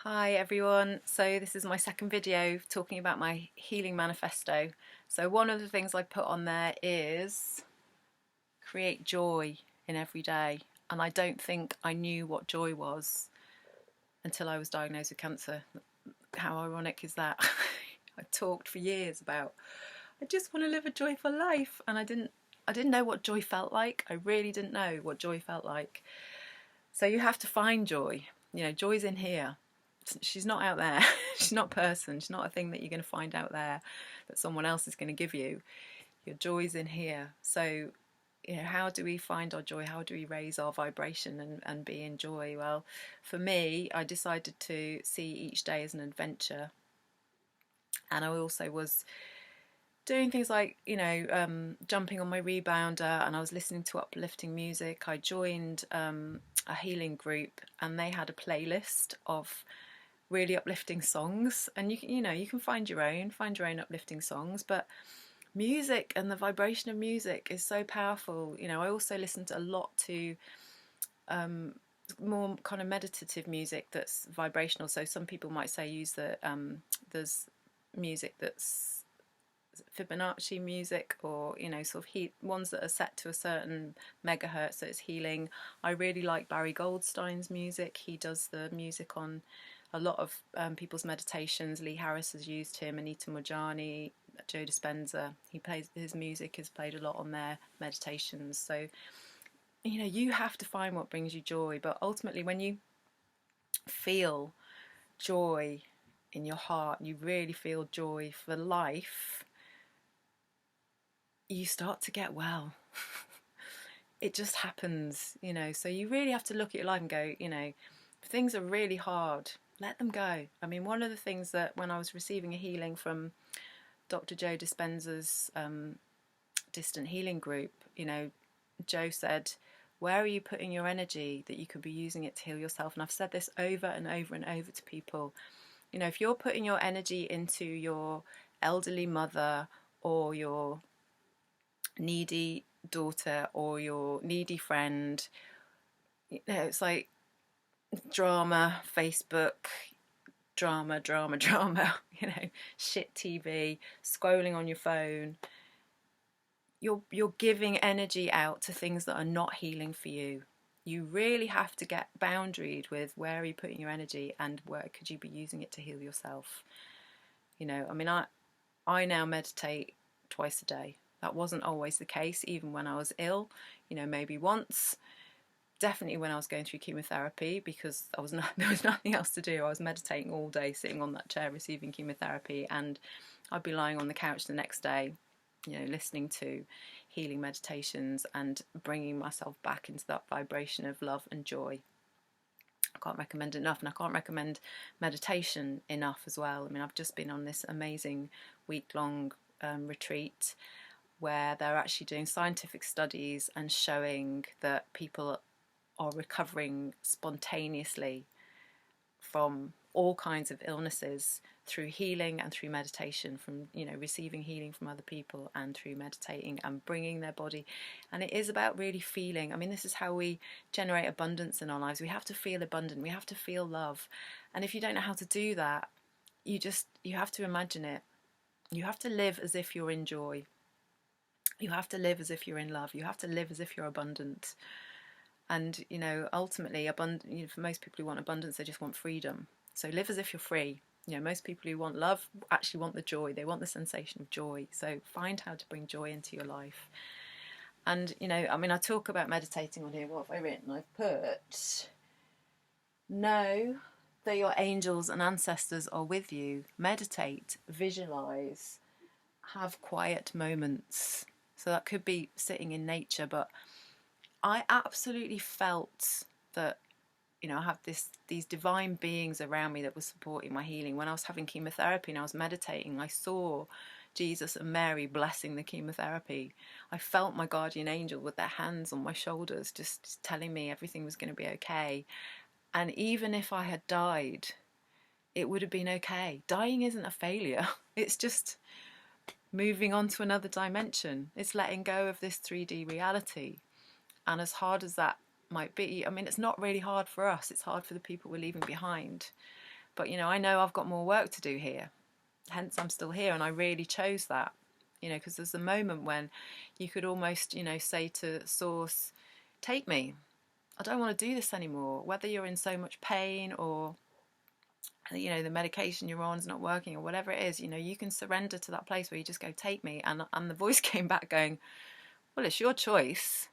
Hi everyone, so this is my second video talking about my healing manifesto. So one of the things I put on there is create joy in every day, and I don't think I knew what joy was until I was diagnosed with cancer. How ironic is that? I talked for years about I just want to live a joyful life, and I didn't know what joy felt like. I really didn't know what joy felt like. So you have to find joy. Joy's in here. She's not out there. She's not a person. She's not a thing that you're going to find out there that someone else is going to give you. Your joy's in here. So, how do we find our joy? How do we raise our vibration and be in joy? Well, for me, I decided to see each day as an adventure. And I also was doing things like, jumping on my rebounder, and I was listening to uplifting music. I joined a healing group, and they had a playlist of really uplifting songs, and you can find your own uplifting songs, but music and the vibration of music is so powerful. I also listened a lot to more kind of meditative music that's vibrational. So some people might say use there's music that's Fibonacci music, or sort of ones that are set to a certain megahertz, so it's healing. I really like Barry Goldstein's music. He does the music on a lot of people's meditations. Lee Harris has used him, Anita Mojani, Joe Dispenza. His music is played a lot on their meditations. So you have to find what brings you joy. But ultimately, when you feel joy in your heart, you really feel joy for life, you start to get well. It just happens, so you really have to look at your life and go, if things are really hard, let them go. I mean, one of the things that when I was receiving a healing from Dr. Joe Dispenza's distant healing group, Joe said, where are you putting your energy that you could be using it to heal yourself? And I've said this over and over and over to people. If you're putting your energy into your elderly mother, or your needy daughter, or your needy friend, it's like drama, Facebook, drama, shit TV, scrolling on your phone. You're giving energy out to things that are not healing for you. You really have to get boundaried with where are you putting your energy, and where could you be using it to heal yourself. I now meditate twice a day. That wasn't always the case, even when I was ill. Maybe once. Definitely when I was going through chemotherapy, because there was nothing else to do. I was meditating all day, sitting on that chair receiving chemotherapy, and I'd be lying on the couch the next day, listening to healing meditations and bringing myself back into that vibration of love and joy. I can't recommend it enough, and I can't recommend meditation enough as well. I've just been on this amazing week-long retreat where they're actually doing scientific studies and showing that people are recovering spontaneously from all kinds of illnesses through healing and through meditation, from receiving healing from other people and through meditating and bringing their body. And it is about really feeling. This is how we generate abundance in our lives. We have to feel abundant. We have to feel love. And if you don't know how to do that, you have to imagine it. You have to live as if you're in joy. You have to live as if you're in love. You have to live as if you're abundant. And ultimately, for most people who want abundance, they just want freedom. So live as if you're free. Most people who want love actually want the joy. They want the sensation of joy. So find how to bring joy into your life. And I talk about meditating on here. What have I written? I've put, know that your angels and ancestors are with you. Meditate, visualize, have quiet moments. So that could be sitting in nature, but I absolutely felt that, I have these divine beings around me that were supporting my healing. When I was having chemotherapy and I was meditating, I saw Jesus and Mary blessing the chemotherapy. I felt my guardian angel with their hands on my shoulders, just telling me everything was going to be okay. And even if I had died, it would have been okay. Dying isn't a failure. It's just moving on to another dimension. It's letting go of this 3D reality. And as hard as that might be, it's not really hard for us. It's hard for the people we're leaving behind. But, you know, I know I've got more work to do here. Hence, I'm still here. And I really chose that, you know, because there's a moment when you could almost, you know, say to Source, take me. I don't want to do this anymore. Whether you're in so much pain or, you know, the medication you're on is not working or whatever it is, you know, you can surrender to that place where you just go, take me. And the voice came back going, well, it's your choice.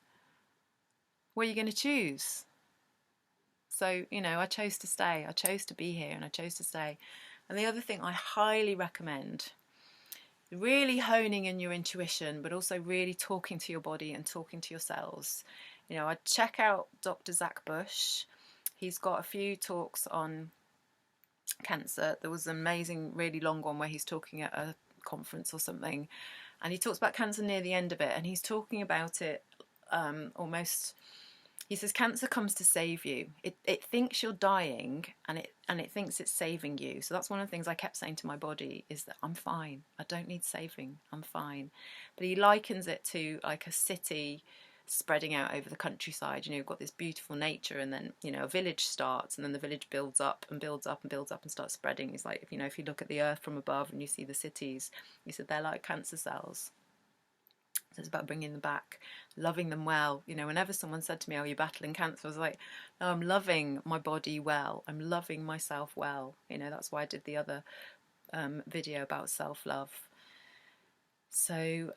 What are you going to choose? So, you know, I chose to stay. I chose to be here and I chose to stay. And the other thing I highly recommend, really honing in your intuition, but also really talking to your body and talking to your cells. You know, I'd check out Dr. Zach Bush. He's got a few talks on cancer. There was an amazing, really long one where he's talking at a conference or something. And he talks about cancer near the end of it. And he's talking about it almost... He says cancer comes to save you. It thinks you're dying and it thinks it's saving you. So that's one of the things I kept saying to my body is that I'm fine. I don't need saving. I'm fine. But he likens it to like a city spreading out over the countryside. You know, you've got this beautiful nature and then, you know, a village starts and then the village builds up and builds up and builds up and starts spreading. It's like, you know, if you look at the earth from above and you see the cities, he said they're like cancer cells. So it's about bringing them back, loving them well. You know, whenever someone said to me, oh, you're battling cancer, I was like, no, I'm loving my body well. I'm loving myself well. You know, that's why I did the other video about self-love. So,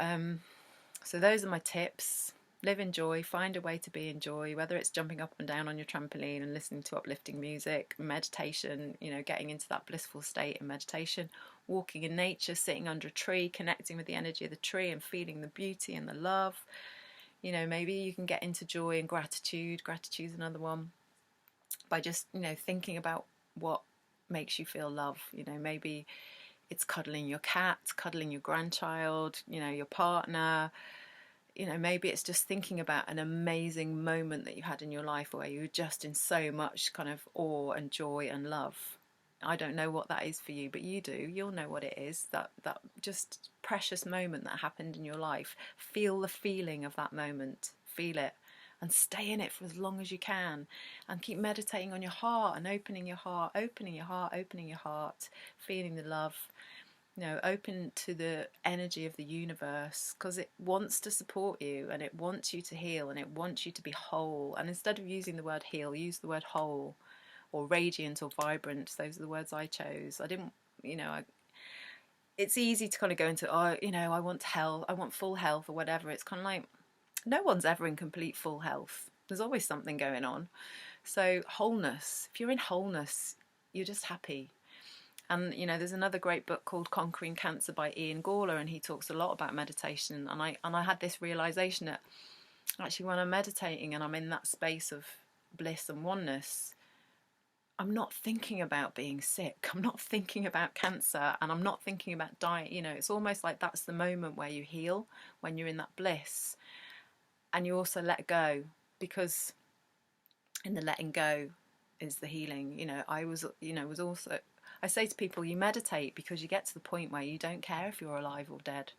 so those are my tips. Live in joy, find a way to be in joy, whether it's jumping up and down on your trampoline and listening to uplifting music, meditation, you know, getting into that blissful state in meditation, walking in nature, sitting under a tree, connecting with the energy of the tree and feeling the beauty and the love. You know, maybe you can get into joy and gratitude. Gratitude's another one. By just, you know, thinking about what makes you feel love. You know, maybe it's cuddling your cat, cuddling your grandchild, you know, your partner. You know, maybe it's just thinking about an amazing moment that you had in your life where you were just in so much kind of awe and joy and love. I don't know what that is for you, but you do. You'll know what it is, that just precious moment that happened in your life. Feel the feeling of that moment. Feel it. And stay in it for as long as you can. And keep meditating on your heart and opening your heart, opening your heart, opening your heart, feeling the love. You know, open to the energy of the universe because it wants to support you and it wants you to heal and it wants you to be whole. And instead of using the word heal, use the word whole or radiant or vibrant. Those are the words I chose. I didn't, you know, it's easy to kind of go into, oh, you know, I want health, I want full health or whatever. It's kind of like no one's ever in complete full health. There's always something going on. So wholeness, if you're in wholeness, you're just happy. And, you know, there's another great book called Conquering Cancer by Ian Gawler, and he talks a lot about meditation. And I had this realization that actually when I'm meditating and I'm in that space of bliss and oneness, I'm not thinking about being sick. I'm not thinking about cancer and I'm not thinking about dying. You know, it's almost like that's the moment where you heal, when you're in that bliss. And you also let go, because in the letting go is the healing. You know, I was also... I say to people, you meditate because you get to the point where you don't care if you're alive or dead,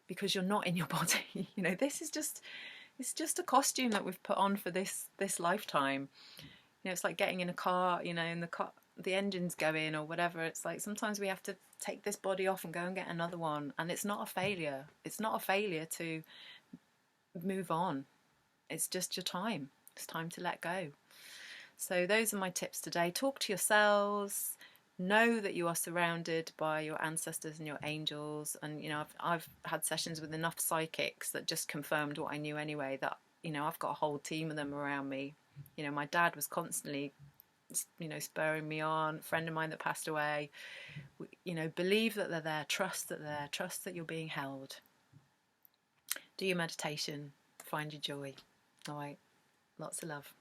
because you're not in your body. You know, it's just a costume that we've put on for this lifetime. You know, it's like getting in a car, you know, and the engine's going or whatever. It's like sometimes we have to take this body off and go and get another one. And it's not a failure. It's not a failure to move on. It's just your time. It's time to let go. So those are my tips today. Talk to yourselves. Know that you are surrounded by your ancestors and your angels. And, you know, I've had sessions with enough psychics that just confirmed what I knew anyway, that, you know, I've got a whole team of them around me. You know, my dad was constantly, you know, spurring me on. A friend of mine that passed away, you know, believe that they're there, trust that they're there, trust that you're being held. Do your meditation, find your joy. All right, lots of love.